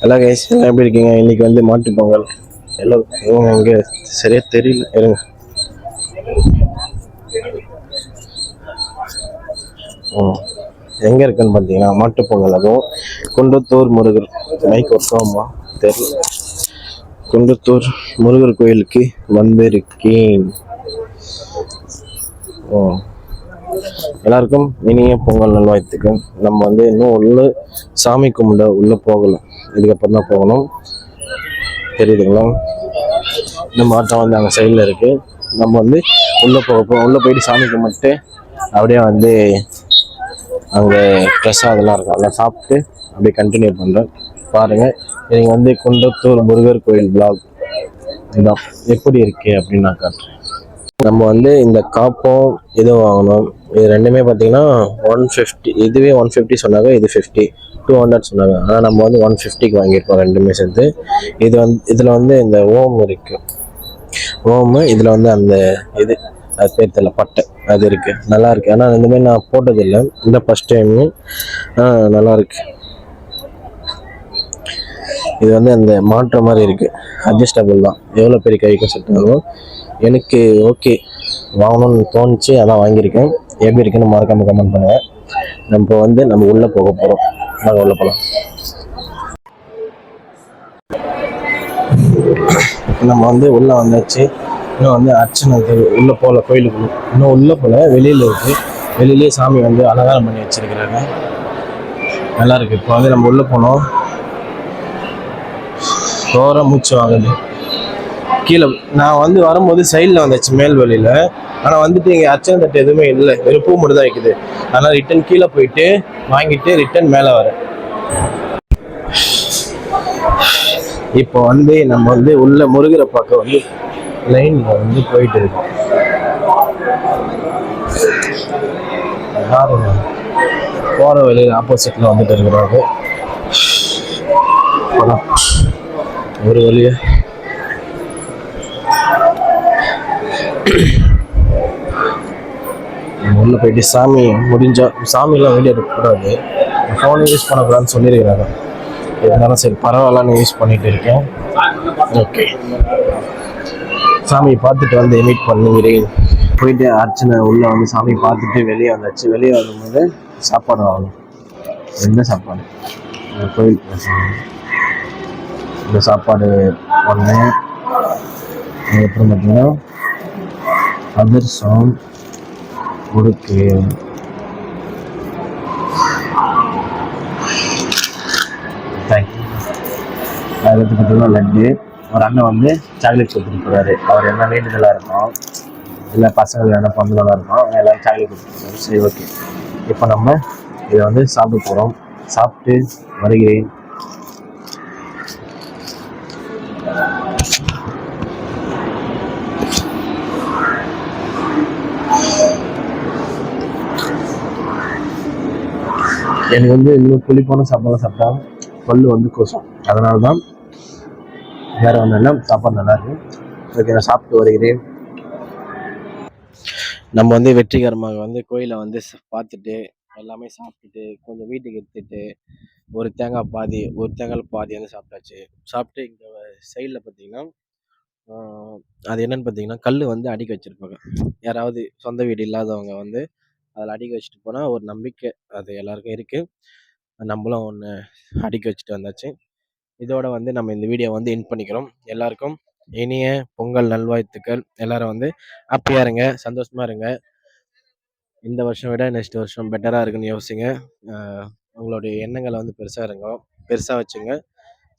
Hello guys, எல்லாம் எப்படி இருக்கீங்க? இன்னைக்கு வந்து மாட்டு பொங்கல். எல்லாம் இங்கே சரியா தெரியல. இருங்க. எங்கே இருக்குன்னு பார்த்தீங்கன்னா மாட்டு பொங்கல், அதுவும் குன்றத்தூர் முருகர் மைக் ஒர்க்காமா தெரியல. குன்றத்தூர் முருகர் கோயிலுக்கு வந்திருக்கேன். எல்லாருக்கும் இனிய பொங்கல் நல்வாழ்த்துக்கள். நம்ம வந்து இன்னும் உள்ள சாமி கும்பிட உள்ள போகல, இதுக்கப்புறம் தான் போகணும். தெரியுதுங்களா? இந்த மாட்டம் வந்து அங்கே சைடில் இருக்கு. நம்ம வந்து உள்ள உள்ள போயிட்டு சாமி கும்பிட்டு அப்படியே வந்து அங்கே பிரசாதெல்லாம் இருக்கும், அதெல்லாம் சாப்பிட்டு அப்படியே கண்டினியூ பண்ணுறேன். பாருங்க, நீங்கள் வந்து குன்றத்தூர் முருகர் கோயில் பிளாக் இதான் எப்படி இருக்கு அப்படின்னு நான் காட்டுறேன். நம்ம வந்து இந்த காப்பம் இது வாங்கணும். இது ரெண்டுமே பார்த்தீங்கன்னா 150. இதுவே 150 சொன்னாங்க, இது 50 200 சொன்னாங்க. ஆனால் நம்ம வந்து 150க்கு வாங்கியிருக்கோம் ரெண்டுமே சேர்த்து. இது வந்து இதில் வந்து இந்த ஓம் இருக்கு, ஓம் இதில் வந்து அந்த இது அது பேர் தெரியல, பட்டை அது இருக்கு, நல்லா இருக்கு. ஆனால் ரெண்டுமே நான் போட்டதில்லை, இந்த ஃபர்ஸ்ட் டைமு. நல்லா இருக்கு. இது வந்து அந்த மாற்ற மாதிரி இருக்கு, அட்ஜஸ்டபிள் தான், எவ்வளோ பெரிய கைக்கும் செட் ஆகும். எனக்கு ஓகே, வாங்கணும்னு தோணுச்சு, அதான் வாங்கியிருக்கேன். எப்படி இருக்குன்னு மறக்காம கமெண்ட் பண்ணுங்க. நம்ம வந்து நம்ம உள்ள போக போறோம். நாங்கள் உள்ள போகலாம். நம்ம வந்து உள்ள வந்தாச்சு. இன்னும் வந்து அர்ச்சனை உள்ள போகல, கோயிலுக்குள்ள இன்னும் உள்ள போல, வெளியில இருக்கு. வெளியிலேயே சாமி வந்து அலங்காரம் பண்ணி வச்சிருக்கிறாங்க, நல்லா இருக்கு. இப்போ வந்து நம்ம உள்ள போனோம். தோற மூச்சு வாங்குது. கீழே நான் வந்து வரும்போது சைடில் வந்துச்சு, மேல் வழியில். ஆனால் வந்துட்டு இங்கே அர்ச்சனை தட்டு எதுவுமே இல்லை, வெறும் பூ மட்டும் தான் இருக்குது. அதனால் ரிட்டன் கீழே போயிட்டு வாங்கிட்டு ரிட்டன் மேலே வரேன். இப்போ வந்து நம்ம வந்து உள்ள முருகரை பார்க்க வந்து லைன்ல வந்து போயிட்டு இருக்கோம். போகிற வழியில் ஆப்போசிட்டில் வந்துட்டு இருக்கிறாங்க. ஒரு வழியை உள்ள போயிட்டு சாமி முடிஞ்சா, சாமியெல்லாம் வீடியோ எடுக்கக்கூடாது, ஃபோனை யூஸ் பண்ணக்கூடாதுன்னு சொல்லியிருக்கிறாங்க. இருந்தாலும் சரி பரவாயில்லன்னு யூஸ் பண்ணிட்டு இருக்கேன். ஓகே, சாமியை பார்த்துட்டு வந்து மீட் பண்ணுகிறேன். போயிட்டு அர்ச்சனை உள்ள வந்து சாமி பார்த்துட்டு வெளியே வந்தாச்சு. வெளியே வரும்போது சாப்பாடு வாங்கணும். எந்த சாப்பாடு? கோயில் இந்த சாப்பாடு ஒன்று. அதுக்கப்புறம் பார்த்தீங்கன்னா அதிரசம், முறுக்கு, அதுக்கு பார்த்தீங்கன்னா லட்டு. ஒரு அண்ணன் வந்து சாக்லேட் கொடுத்துட்டு போகிறாரு. அவர் என்ன வேண்டுதலாக இருக்கும், இல்லை பசங்கள் என்ன பண்ணுறதா இருக்கும், எல்லாம் சாக்லேட் கொடுத்துருக்காரு. சரி, ஓகே. இப்போ நம்ம இதை வந்து சாப்பிட போகிறோம். சாப்பிட்டு வருகிறேன். எனக்கு வந்து இன்னும் புளிப்பான சாப்பாடு சாப்பிட்டா பல்லு வந்து கூசும், அதனால தான் வேற ஒன்றும் இல்லை. சாப்பாடு நல்லா இருக்கு. ஓகே, நான் சாப்பிட்டு வருகிறேன். நம்ம வந்து வெற்றிகரமாக வந்து கோயிலை வந்து பார்த்துட்டு எல்லாமே சாப்பிட்டுட்டு கொஞ்சம் வீட்டுக்கு எடுத்துட்டு ஒரு தேங்காய் பாதி வந்து சாப்பிட்டாச்சு. சாப்பிட்டு இங்கே சைடில் பார்த்தீங்கன்னா அது என்னன்னு பார்த்தீங்கன்னா கல் வந்து அடுக்கி வச்சுருப்பாங்க. யாராவது சொந்த வீடு இல்லாதவங்க வந்து அதில் அடுக்கி வச்சுட்டு போனால் ஒரு நம்பிக்கை, அது எல்லாருக்கும் இருக்குது. நம்மளும் ஒன்று அடுக்கி வச்சுட்டு வந்தாச்சு. இதோட வந்து நம்ம இந்த வீடியோ வந்து எண்ட் பண்ணிக்கிறோம். எல்லாருக்கும் இனிய பொங்கல் நல்வாழ்த்துக்கள். எல்லாரும் வந்து ஹாப்பியாக இருங்க, சந்தோஷமாக இருங்க. இந்த வருஷம் விட நெக்ஸ்ட் வருஷம் பெட்டராக இருக்குன்னு யோசிங்க. உங்களுடைய எண்ணங்களை வந்து பெருசாக வச்சுங்க.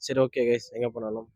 சரி, ஓகே கைஸ், எங்கே போனாலும்